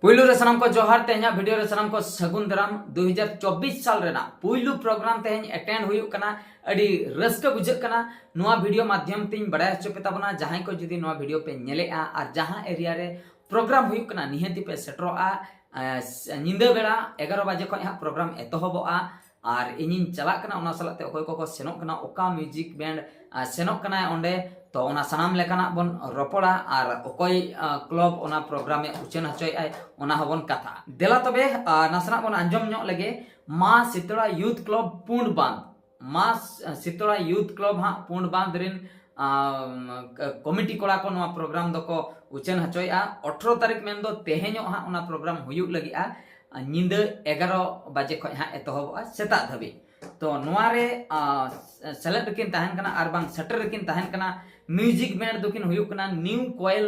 पुइलु रे सनाम को जोहार तेहना वीडियो रे सनाम को सगुन दाराम 2024 साल रेना पुइलु प्रोग्राम तेहन अटेंड हुई कना अडी रस्क बुझक कना नोआ वीडियो माध्यम तीन बड़ा हचो पे ताबना जहां को जुदी नोआ वीडियो पे नेले आ और जहां एरिया रे प्रोग्राम हुई कना निहति पे सेटरो आ निंदा बेला 11 बजे को यहाँ प्रोग्राम एतहबो आ और इनिन चला कना ओना सलाते अकोय को सेनोक कना ओका म्यूजिक बैंड सेनोक कना ओंडे तो ओना सनाम लेकाना बन रोपड़ा और अकोय क्लब ओना प्रोग्राम में उचन हचोय आय ओना हबन कथा देला तबे नासना बन अंजम ᱧᱚᱜ लगे मां सितड़ा यूथ क्लब पूर्ण बांध मां सितड़ा यूथ क्लब हां पूर्ण बांध रिन कमिटी कोड़ा को नोआ प्रोग्राम दको उचन हचोय आ 18 तारीख में दो तेहेñो हां ओना प्रोग्राम हुयुग लगी आ निंदा 11 बजे खय हां एतहबा सेता धबी तो नोआ रे सेलेक्ट किन तहन कना आर बांग सेटर किन तहन कना म्यूजिक बैंड दोकिन हुयुग कना न्यू कोयल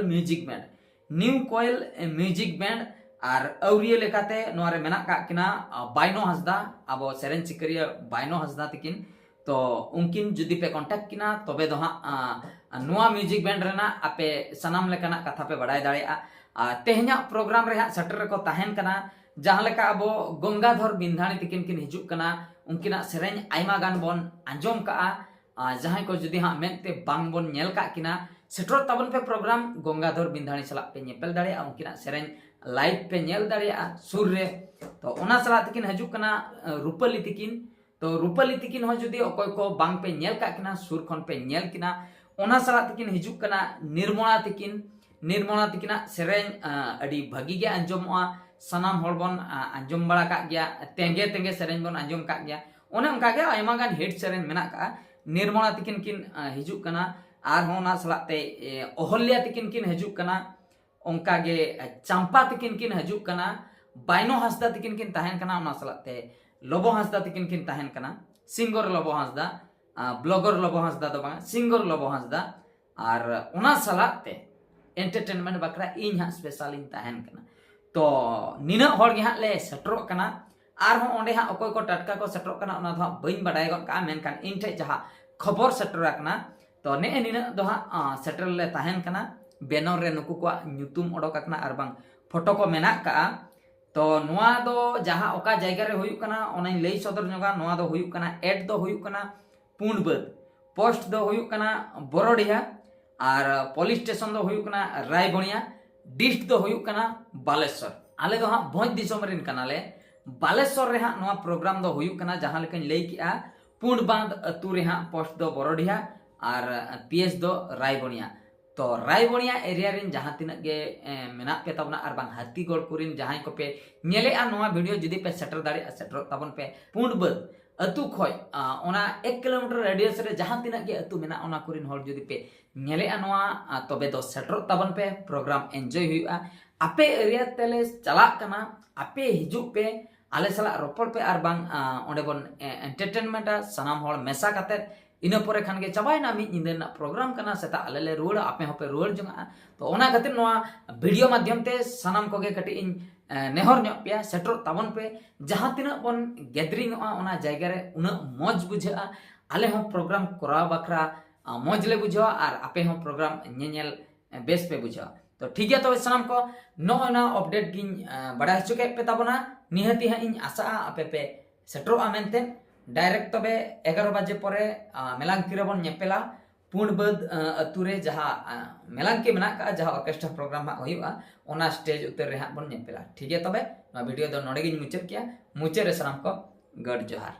म्यूजिक बैंड और अवरिय लेकाते नोआ रे मेना का किना बाइनो हसदा अब सेरेन चिकरिया बाइनो हसदा तिकिन तो उनकिन जुदी पे कांटेक्ट किना तबे दो हां नोआ म्यूजिक बैंड रेना आपे सनाम लेकाना कथा पे बड़ाय दाड़ेया तेहना प्रोग्राम रे हां सेटर को तहन कना जहां लेका अब गंगाधर बिंधाणी तिकिन किन हिजुग कना उनकिना सेरेन आइमा गान बोन अंजम का जहां को जुदी हां मेनते बांग बोन नेल का किना सेटर तबन पे प्रोग्राम गंगाधर बिंधाणी सला पे नेपेल दाड़ेया उनकिना सेरेन लाइव पे नेल दाड़ेया सुर रे तो ओना सला तिकिन हिजुग कना रूपली तिकिन तो रूपली तिकिन हो जुदी अकोय को बांग पे नेल का किना सुर खन पे नेल किना ओना सला तिकिन हिजुग कना निर्मला तिकिना सेरेन अडी भागी गे अंजमआ सनाम हड़बन अंजम बड़ा का गया तेंगे सेरेन बन अंजम का गया ओने उनका के आयमा गान हिट सेरेन मेना का निर्मला तिकिन किन हिजुग कना आर होना सलाते ओहल्या तिकिन किन हिजुग कना उनका गे चंपा तिकिन किन हिजुग कना बाइनो हसदा तिकिन किन तहन कना ओना सलाते लोबो हसदा तिकिन किन तहन कना सिंगर लोबो हसदा ब्लॉगर लोबो हसदा तो बांग सिंगर लोबो हसदा और ओना सलाते एंटरटेनमेंट बकरा इन हा स्पेशल इन तहन कना तो निना हर गे हां ले सेटरो कना आर हो ओंडे हां अकोय को टटका को सेटरो कना ओना दो बइन बडाय गो का मेन कान इन ठे जहा खबर सेटरा कना तो ने निना दो हां सेटर ले तहन कना बैनर रे नुकु को ᱧᱩᱛᱩᱢ ओडोक कना आर बांग फोटो को मेना का तो नोआ दो जहां ओका जायगा रे हुयु कना ओना लई सदर नोगा नोआ दो हुयु कना एड दो हुयु कना पूर्णबद पोस्ट दो हुयु कना बोरोडिया और पुलिस स्टेशन दो हुयु कना रायबणिया डिस्ट दो हुयु कना बालेश्वर आले दो हां भोज दिसोम रिन कना ले बालेश्वर रे हां नोआ प्रोग्राम दो हुयु कना जहां लेकिन लई किया पूर्ण बांध अतु रे हां पोस्ट दो बोरोडिया और पीएस दो रायबणिया तो रायबणिया एरिया रिन जहां तिना गे मेना पे तबना और बांग हातीगढ़ कुरिन जहां को पे नेले आ नोआ वीडियो जुदी पे सेटर दाड़ी सेटर तबन पे पूर्णबद अतु खय ओना 1 किलोमीटर रेडियस रे जहां तिना गे अतु मेना ओना कुरिन हर जुदी पे नेले आ नोआ तबे दो सेटर तबन पे प्रोग्राम एंजॉय हुआ आपे एरिया तेले चला कना आपे हिजुग पे आले सला रोपड़ पे और बांग ओंडे बन एंटरटेनमेंट सनाम हर मेसा काते इना परे खान के चाबायना मी निंदा प्रोग्राम कना सेता आले ले रुवाड़ आपे होपे रुवाड़ जंगा तो ओना खातिर नोआ वीडियो माध्यम ते सनाम कोगे कटी इन नेहर ᱧᱚᱜ पे सेटर तबन पे जहां तिना बन गैदरिंग ओना जायगा रे उना मौज बुझा आले हो प्रोग्राम करा बखरा मौज ले बुझा और आपे हो प्रोग्राम नेनेल बेस पे बुझा तो ठीक है तो सनाम को नोना अपडेट गिन बड़ा हचुके पे तबना निहति हा इन आशा आपे पे सेटर आमेनते डायरेक्ट तबे 11 बजे परे मेलांकी रे बन नेपेला पूर्णबद अतुरे जहां मेलांकी मेना का जहां ऑर्केस्ट्रा प्रोग्राम हुआ ओना स्टेज उतर रे हां बन नेपेला ठीक है तबे वीडियो दो नोडे गिन मुचर किया मुचर रे सनाम को गड जोहार।